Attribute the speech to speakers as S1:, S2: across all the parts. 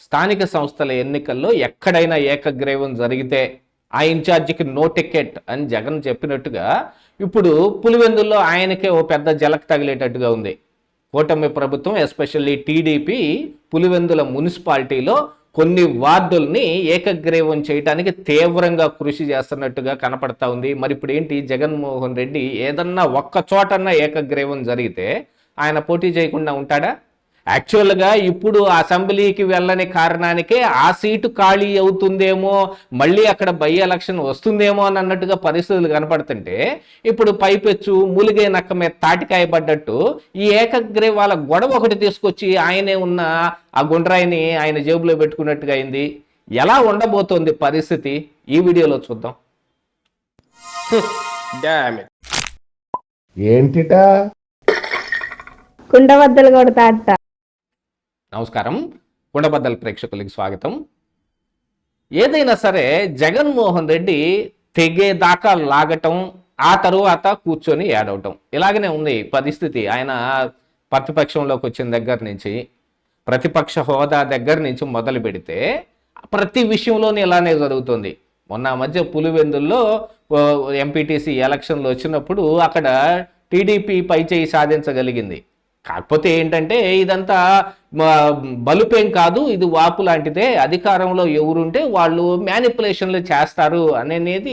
S1: స్థానిక సంస్థల ఎన్నికల్లో ఎక్కడైనా ఏకగ్రీవం జరిగితే ఆ ఇన్ఛార్జికి నో టికెట్ అని జగన్ చెప్పినట్టుగా ఇప్పుడు పులివెందుల్లో ఆయనకే ఓ పెద్ద జలక్ తగిలేటట్టుగా ఉంది. కూటమి ప్రభుత్వం ఎస్పెషల్లీ టీడీపీ పులివెందుల మున్సిపాలిటీలో కొన్ని వార్డుల్ని ఏకగ్రీవం చేయడానికి తీవ్రంగా కృషి చేస్తున్నట్టుగా కనపడతా ఉంది. మరి ఇప్పుడు ఏంటి, జగన్మోహన్ రెడ్డి ఏదన్నా ఒక్క చోటన్నా ఏకగ్రీవం జరిగితే ఆయన పోటీ చేయకుండా ఉంటాడా? యాక్చువల్గా ఇప్పుడు అసెంబ్లీకి వెళ్ళని కారణానికే ఆ సీటు ఖాళీ అవుతుందేమో, మళ్ళీ అక్కడ బై ఎలక్షన్ వస్తుందేమో అని అన్నట్టుగా పరిస్థితులు కనపడుతుంటే ఇప్పుడు పైపెచ్చు మూలిగే నక్క మీద తాటికాయ పడ్డట్టు ఈ ఏకగ్రీవాల గొడవ ఒకటి తీసుకొచ్చి ఆయనే ఉన్న ఆ గుండ్రాయిని ఆయన జేబులో పెట్టుకున్నట్టుగా అయింది. ఎలా ఉండబోతోంది పరిస్థితి ఈ వీడియోలో చూద్దాం.
S2: ఏంటిటా
S3: కుండబద్దలు కొడతా.
S1: నమస్కారం, కుండబద్దల ప్రేక్షకులకి స్వాగతం. ఏదైనా సరే జగన్మోహన్ రెడ్డి తెగేదాకా లాగటం, ఆ తరువాత కూర్చొని ఏడవటం, ఇలాగనే ఉంది పరిస్థితి. ఆయన ప్రతిపక్షంలోకి వచ్చిన దగ్గర నుంచి, ప్రతిపక్ష హోదా దగ్గర నుంచి మొదలు పెడితే ప్రతి విషయంలోనే ఇలానే జరుగుతుంది. మొన్న మధ్య పులివెందుల్లో ఎంపీటీసీ ఎలక్షన్లు వచ్చినప్పుడు అక్కడ టీడీపీ పైచేయి సాధించగలిగింది. కాకపోతే ఏంటంటే ఇదంతా బలుపేం కాదు, ఇది వాపు లాంటిదే. అధికారంలో ఎవరుంటే వాళ్ళు మ్యానిపులేషన్లు చేస్తారు అనేది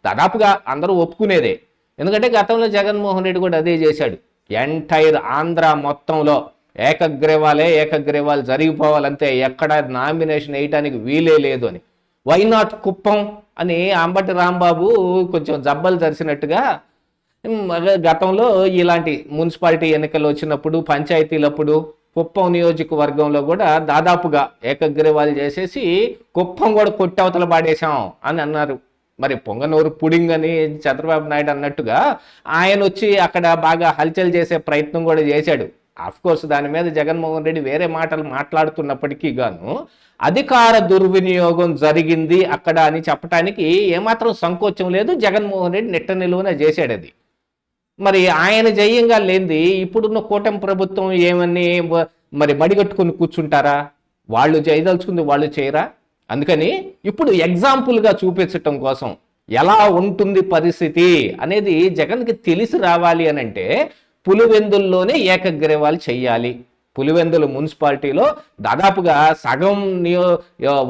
S1: దాదాపుగా అందరూ ఒప్పుకునేదే. ఎందుకంటే గతంలో జగన్మోహన్ రెడ్డి కూడా అదే చేశాడు. ఎంటైర్ ఆంధ్ర మొత్తంలో ఏకగ్రీవాలు జరిగిపోవాలంతే, ఎక్కడ నామినేషన్ వేయటానికి వీలే లేదు అని. వై నాట్ కుప్పం అని అంబటి రాంబాబు కొంచెం జబ్బలు జరిసినట్టుగా గతంలో ఇలాంటి మున్సిపాలిటీ ఎన్నికలు వచ్చినప్పుడు, పంచాయతీలప్పుడు కుప్పం నియోజకవర్గంలో కూడా దాదాపుగా ఏకగ్రీవాలు చేసేసి కుప్పం కూడా కొట్టవతల పాడేశాం అని అన్నారు. మరి పొంగనూరు పుడింగ్ అని చంద్రబాబు నాయుడు అన్నట్టుగా ఆయన వచ్చి అక్కడ బాగా హల్చల్ చేసే ప్రయత్నం కూడా చేశాడు. కోర్స్ దాని మీద జగన్మోహన్ రెడ్డి వేరే మాటలు మాట్లాడుతున్నప్పటికీ గాను అధికార దుర్వినియోగం జరిగింది అక్కడ అని చెప్పడానికి ఏమాత్రం సంకోచం లేదు. జగన్మోహన్ రెడ్డి నిట్ట నిలువున చేశాడు అది. మరి ఆయన జయంగా లేనిది ఇప్పుడున్న కూటమి ప్రభుత్వం ఏమని మరి మడిగట్టుకుని కూర్చుంటారా? వాళ్ళు చేయదలుచుకుంది వాళ్ళు చేయరా? అందుకని ఇప్పుడు ఎగ్జాంపుల్గా చూపించటం కోసం ఎలా ఉంటుంది పరిస్థితి అనేది జగన్కి తెలిసి రావాలి అని అంటే పులివెందుల్లోనే ఏకగ్రీవాలు చెయ్యాలి. పులివెందుల మున్సిపాలిటీలో దాదాపుగా సగం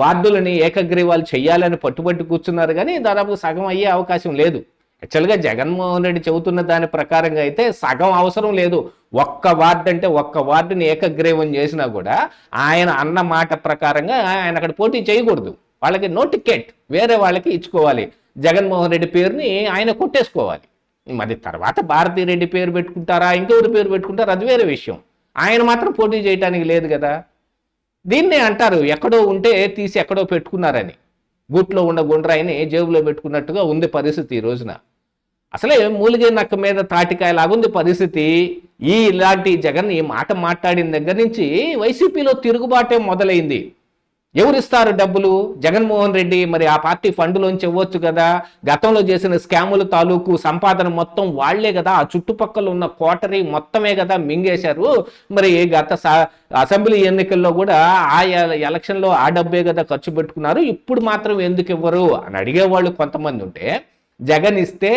S1: వార్డులని ఏకగ్రీవాలు చెయ్యాలని పట్టుబట్టి కూర్చున్నారు, కానీ దాదాపు సగం అయ్యే అవకాశం లేదు. యాక్చువల్గా జగన్మోహన్ రెడ్డి చెబుతున్న దాని ప్రకారంగా అయితే సగం అవసరం లేదు. ఒక్క వార్డు అంటే ఒక్క వార్డుని ఏకగ్రీవం చేసినా కూడా ఆయన అన్న మాట ప్రకారంగా ఆయన అక్కడ పోటీ చేయకూడదు. వాళ్ళకి నో టికెట్ వేరే వాళ్ళకి ఇచ్చుకోవాలి. జగన్మోహన్ రెడ్డి పేరుని ఆయన కొట్టేసుకోవాలి. మరి తర్వాత భారతీ రెడ్డి పేరు పెట్టుకుంటారా, ఇంకెవరి పేరు పెట్టుకుంటారా, అది వేరే విషయం. ఆయన మాత్రం పోటీ చేయడానికి లేదు కదా. దీన్నే అంటారు ఎక్కడో ఉంటే తీసి ఎక్కడో పెట్టుకున్నారని. గూట్లో ఉన్న గుండ్రాయిని జేబులో పెట్టుకున్నట్టుగా ఉంది పరిస్థితి ఈ రోజున. అసలే మూలిగే నక్క మీద తాటికాయలాగుంది పరిస్థితి. ఇలాంటి జగన్ ఈ మాట మాట్లాడిన దగ్గర నుంచి వైసీపీలో తిరుగుబాటే మొదలైంది. ఎవరిస్తారు డబ్బులు? జగన్మోహన్ రెడ్డి. మరి ఆ పార్టీ ఫండ్లోంచి ఇవ్వచ్చు కదా. గతంలో చేసిన స్కాముల తాలూకు సంపాదన మొత్తం వాళ్లే కదా, ఆ చుట్టుపక్కల ఉన్న కోటరీ మొత్తమే కదా మింగేశారు. మరి గత అసెంబ్లీ ఎన్నికల్లో కూడా ఆ ఎలక్షన్లో ఆ డబ్బే కదా ఖర్చు పెట్టుకున్నారు. ఇప్పుడు మాత్రం ఎందుకు ఇవ్వరు అని అడిగేవాళ్ళు కొంతమంది ఉంటే, జగన్ ఇస్తే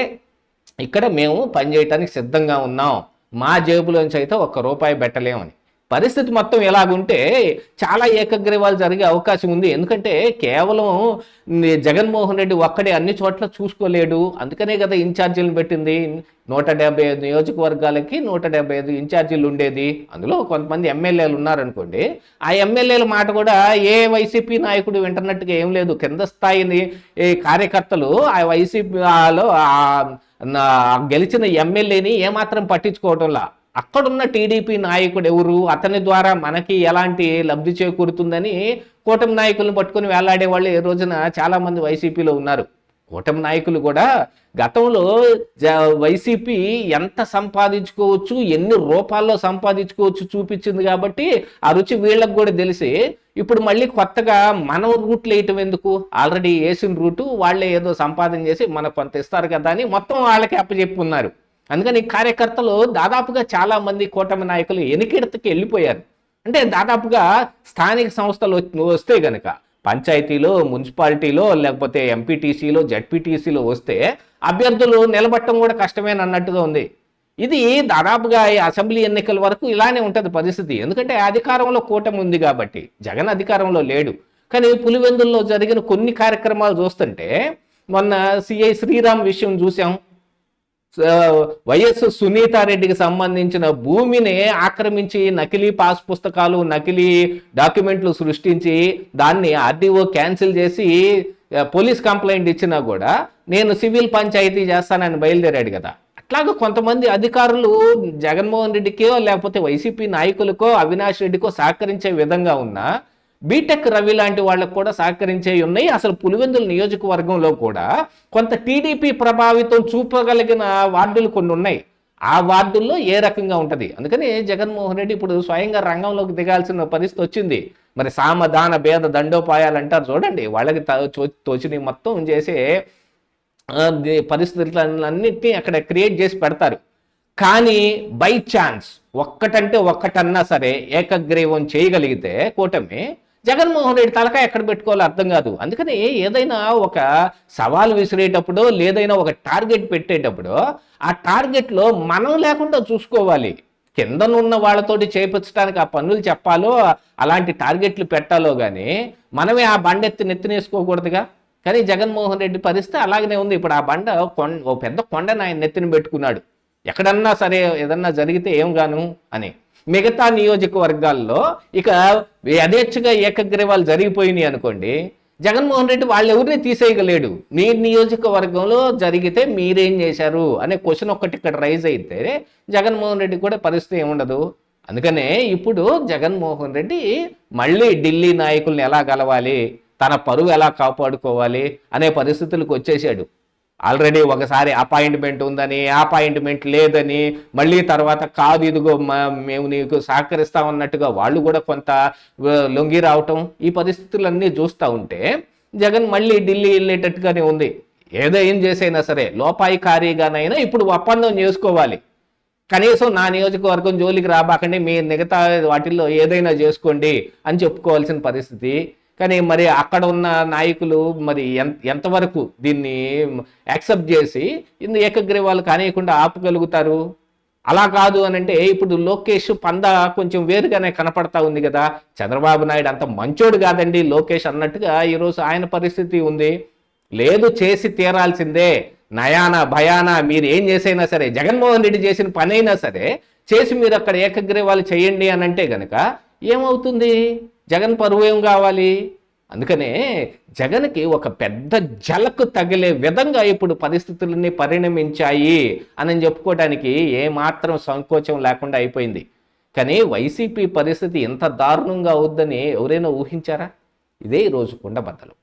S1: ఇక్కడ మేము పనిచేయటానికి సిద్ధంగా ఉన్నాం, మా జేబులోంచి అయితే ₹1 పెట్టలేమని. పరిస్థితి మొత్తం ఎలాగుంటే చాలా ఏకగ్రీవాలు జరిగే అవకాశం ఉంది. ఎందుకంటే కేవలం జగన్మోహన్ రెడ్డి ఒక్కడే అన్ని చోట్ల చూసుకోలేడు. అందుకనే కదా ఇన్ఛార్జీలను పెట్టింది. 175 నియోజకవర్గాలకి 175 ఇన్ఛార్జీలు ఉండేది. అందులో కొంతమంది ఎమ్మెల్యేలు ఉన్నారనుకోండి, ఆ ఎమ్మెల్యేల మాట కూడా ఏ వైసీపీ నాయకుడు వింటున్నట్టుగా ఏం లేదు. కింద స్థాయిని కార్యకర్తలు ఆ వైసీపీలో గెలిచిన ఎమ్మెల్యేని ఏమాత్రం పట్టించుకోవటంలా. అక్కడున్న టీడీపీ నాయకుడు ఎవరు, అతని ద్వారా మనకి ఎలాంటి లబ్ధి చేకూరుతుందని కూటమి నాయకులను పట్టుకుని వేలాడే వాళ్ళు ఈ రోజున చాలామంది వైసీపీలో ఉన్నారు. కూటమి నాయకులు కూడా గతంలో వైసీపీ ఎంత సంపాదించుకోవచ్చు, ఎన్ని రూపాల్లో సంపాదించుకోవచ్చు చూపించింది కాబట్టి ఆ రుచి వీళ్ళకు కూడా తెలిసి ఇప్పుడు మళ్ళీ కొత్తగా మనం రూట్లు వేయటం ఎందుకు, ఆల్రెడీ వేసిన రూటు వాళ్ళే ఏదో సంపాదన చేసి మనకు కొంత ఇస్తారు కదా అని మొత్తం వాళ్ళకి అప్పచెప్పున్నారు. అందుకని కార్యకర్తలు దాదాపుగా చాలా మంది కూటమి నాయకులు ఎనికిడతకి వెళ్ళిపోయారు. అంటే దాదాపుగా స్థానిక సంస్థలు వస్తే గనక పంచాయతీలో, మున్సిపాలిటీలో, లేకపోతే ఎంపీటీసీలో, జడ్పీటీసీలో వస్తే అభ్యర్థులు నిలబట్టడం కూడా కష్టమేనన్నట్టుగా ఉంది. ఇది దాదాపుగా ఈ అసెంబ్లీ ఎన్నికల వరకు ఇలానే ఉంటుంది పరిస్థితి. ఎందుకంటే అధికారంలో కూటమి ఉంది కాబట్టి, జగన్ అధికారంలో లేడు. కానీ పులివెందుల్లో జరిగిన కొన్ని కార్యక్రమాలు చూస్తుంటే, మొన్న సిఐ శ్రీరామ్ విషయం చూసాం. వైఎస్ సునీతారెడ్డికి సంబంధించిన భూమిని ఆక్రమించి నకిలీ పాస్ పుస్తకాలు, నకిలీ డాక్యుమెంట్లు సృష్టించి దాన్ని ఆర్డీఓ క్యాన్సిల్ చేసి పోలీస్ కంప్లైంట్ ఇచ్చినా కూడా నేను సివిల్ పంచాయతీ చేస్తానని బయలుదేరాడు కదా. అట్లాగే కొంతమంది అధికారులు జగన్మోహన్ రెడ్డికో లేకపోతే వైసీపీ నాయకులకో అవినాష్ రెడ్డికో సహకరించే విధంగా ఉన్నా బీటెక్ రవి లాంటి వాళ్ళకు కూడా సహకరించే ఉన్నాయి. అసలు పులివెందుల నియోజకవర్గంలో కూడా కొంత టీడీపీ ప్రభావితం చూపగలిగిన వార్డులు కొన్ని ఉన్నాయి. ఆ వార్డుల్లో ఏ రకంగా ఉంటుంది. అందుకని జగన్మోహన్ రెడ్డి ఇప్పుడు స్వయంగా రంగంలోకి దిగాల్సిన పరిస్థితి వచ్చింది. మరి సామధాన భేద దండోపాయాలు అంటారు చూడండి, వాళ్ళకి తోచిని మొత్తం చేసే పరిస్థితులన్నింటినీ అక్కడ క్రియేట్ చేసి పెడతారు. కానీ బై ఛాన్స్ ఒక్కటంటే ఒక్కటన్నా సరే ఏకగ్రీవం చేయగలిగితే కూటమి, జగన్మోహన్ రెడ్డి తలకాయ ఎక్కడ పెట్టుకోవాలో అర్థం కాదు. అందుకని ఏదైనా ఒక సవాల్ విసిరేటప్పుడు లేదైనా ఒక టార్గెట్ పెట్టేటప్పుడు ఆ టార్గెట్లో మనం లేకుండా చూసుకోవాలి. కిందనున్న వాళ్ళతోటి చేపించడానికి ఆ పనులు చెప్పాలో అలాంటి టార్గెట్లు పెట్టాలో కానీ మనమే ఆ బండెత్తి నెత్తినేసుకోకూడదుగా. కానీ జగన్మోహన్ రెడ్డి పరిస్థితి అలాగనే ఉంది. ఇప్పుడు ఆ బండ ఓ పెద్ద కొండను ఆయన నెత్తిని పెట్టుకున్నాడు. ఎక్కడన్నా సరే ఏదన్నా జరిగితే ఏం గాను అని. మిగతా నియోజకవర్గాల్లో ఇక యథేచ్ఛగా ఏకగ్రీవాలు జరిగిపోయినాయి అనుకోండి, జగన్మోహన్ రెడ్డి వాళ్ళు ఎవరిని తీసేయగలేడు. మీ నియోజకవర్గంలో జరిగితే మీరేం చేశారు అనే క్వశ్చన్ ఒక్కటి ఇక్కడ రైజ్ అయితే జగన్మోహన్ రెడ్డి కూడా పరిస్థితి ఏముండదు. అందుకనే ఇప్పుడు జగన్మోహన్ రెడ్డి మళ్ళీ ఢిల్లీ నాయకుల్ని ఎలా గలవాలి, తన పరువు ఎలా కాపాడుకోవాలి అనే పరిస్థితులకు వచ్చేసాడు. ఆల్రెడీ ఒకసారి అపాయింట్మెంట్ ఉందని, అపాయింట్మెంట్ లేదని, మళ్ళీ తర్వాత కాదు ఇదిగో మేము నీకు సహకరిస్తామన్నట్టుగా వాళ్ళు కూడా కొంత లొంగి రావటం, ఈ పరిస్థితులన్నీ చూస్తూ ఉంటే జగన్ మళ్ళీ ఢిల్లీ వెళ్ళేటట్టుగానే ఉంది. ఏం చేసైనా సరే లోపాయికారీగానైనా ఇప్పుడు ఒప్పందం చేసుకోవాలి. కనీసం నా నియోజకవర్గం జోలికి రాబాకండి, మీ మిగతా వాటిల్లో ఏదైనా చేసుకోండి అని చెప్పుకోవాల్సిన పరిస్థితి. కానీ మరి అక్కడ ఉన్న నాయకులు మరి ఎంతవరకు దీన్ని యాక్సెప్ట్ చేసి ఏకగ్రీవాలు కానియకుండా ఆపగలుగుతారు? అలా కాదు అని అంటే ఇప్పుడు లోకేష్ పంద కొంచెం వేరుగానే కనపడతా ఉంది కదా. చంద్రబాబు నాయుడు అంత మంచోడు కాదండి లోకేష్ అన్నట్టుగా ఈరోజు ఆయన పరిస్థితి ఉంది. లేదు, చేసి తీరాల్సిందే, నయానా భయానా మీరు ఏం చేసైనా సరే, జగన్మోహన్ రెడ్డి చేసిన పని అయినా సరే చేసి మీరు అక్కడ ఏకగ్రీవాలు చేయండి అని అంటే గనక ఏమవుతుంది? జగన్ పరువు ఏం కావాలి? అందుకనే జగన్కి ఒక పెద్ద జలకు తగిలే విధంగా ఇప్పుడు పరిస్థితులన్నీ పరిణమించాయి అని చెప్పుకోవడానికి ఏమాత్రం సంకోచం లేకుండా అయిపోయింది. కానీ వైసీపీ పరిస్థితి ఎంత దారుణంగా అవుద్దని ఎవరైనా ఊహించారా? ఇదే ఈరోజు కుండబద్దలు.